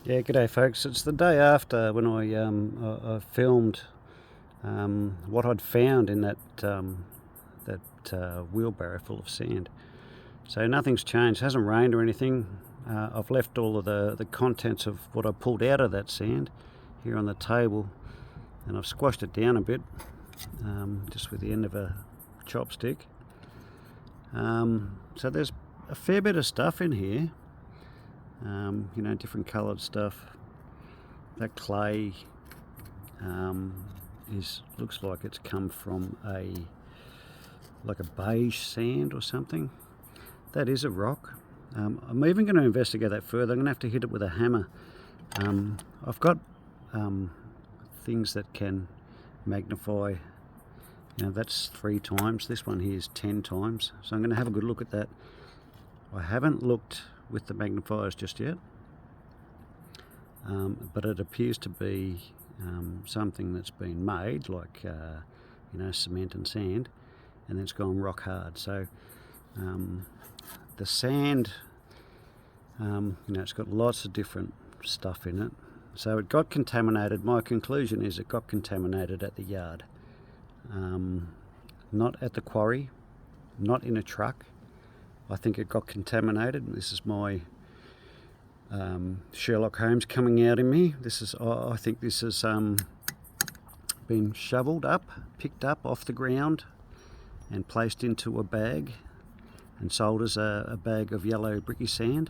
Yeah, g'day folks. It's the day after when I filmed what I'd found in that wheelbarrow full of sand. So nothing's changed. It hasn't rained or anything. I've left all of the contents of what I pulled out of that sand here on the table, and I've squashed it down a bit, just with the end of a chopstick. So there's a fair bit of stuff in here. Different coloured stuff. That clay looks like it's come from like a beige sand or something. That is a rock. I'm even going to investigate that further. I'm going to have to hit it with a hammer. I've got things that can magnify. That's 3 times. This one here is 10 times. So I'm going to have a good look at that. I haven't looked with the magnifiers just yet, but it appears to be something that's been made like cement and sand, and then it's gone rock hard. So the sand, it's got lots of different stuff in it. So it got contaminated. My conclusion is it got contaminated at the yard, not at the quarry, not in a truck. I think it got contaminated. This is my Sherlock Holmes coming out in me. I think this has been shoveled up, picked up off the ground, and placed into a bag and sold as a bag of yellow bricky sand.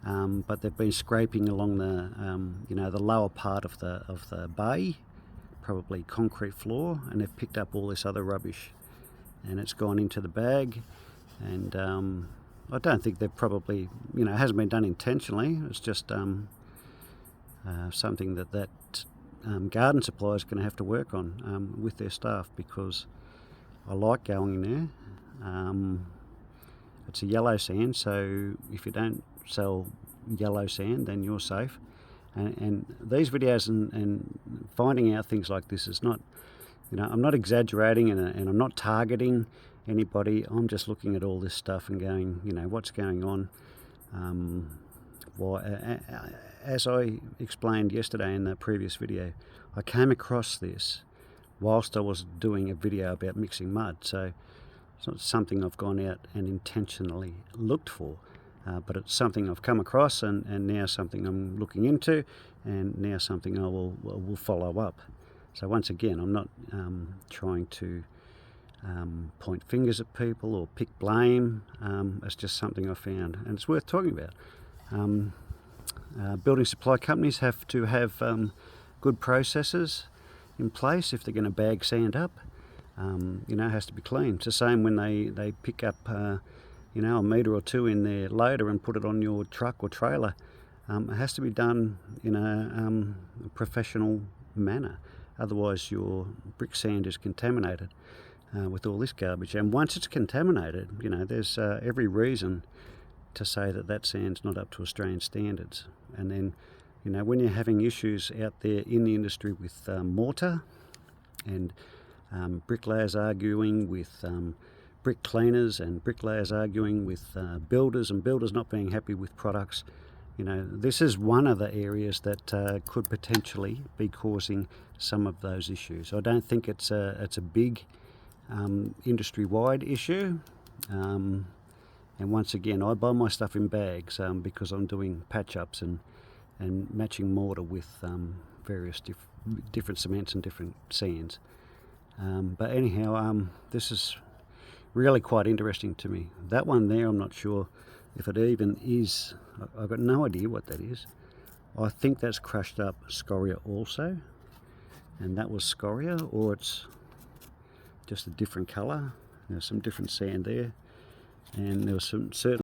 But they've been scraping along the lower part of the bay, probably concrete floor, and they've picked up all this other rubbish, and it's gone into the bag. And I don't think they've probably, it hasn't been done intentionally. It's just something that garden supply is going to have to work on with their staff, because I like going in there. It's a yellow sand, so if you don't sell yellow sand, then you're safe. And these videos and finding out things like this is not, I'm not exaggerating, and I'm not targeting anybody. I'm just looking at all this stuff and going, what's going on? As I explained yesterday in the previous video, I came across this whilst I was doing a video about mixing mud. So it's not something I've gone out and intentionally looked for, but it's something I've come across, and now something I'm looking into, and now something I will follow up. So once again, I'm not trying to point fingers at people or pick blame. It's just something I found, and it's worth talking about. Building supply companies have to have good processes in place if they're going to bag sand up. It has to be clean. It's the same when they pick up a metre or two in their loader and put it on your truck or trailer. It has to be done in a professional manner. Otherwise your brick sand is contaminated with all this garbage. And once it's contaminated, there's every reason to say that sand's not up to Australian standards. And then, when you're having issues out there in the industry with mortar, and bricklayers arguing with brick cleaners, and bricklayers arguing with builders, and builders not being happy with products, this is one of the areas that could potentially be causing some of those issues. I don't think it's a big industry-wide issue, and once again, I buy my stuff in bags because I'm doing patch-ups and matching mortar with various different cements and different sands. But anyhow, this is really quite interesting to me. That one there, I'm not sure if it even is. I've got no idea what that is. I think that's crushed up scoria also, and that was scoria, or it's just a different colour. There's some different sand there, and there was some certain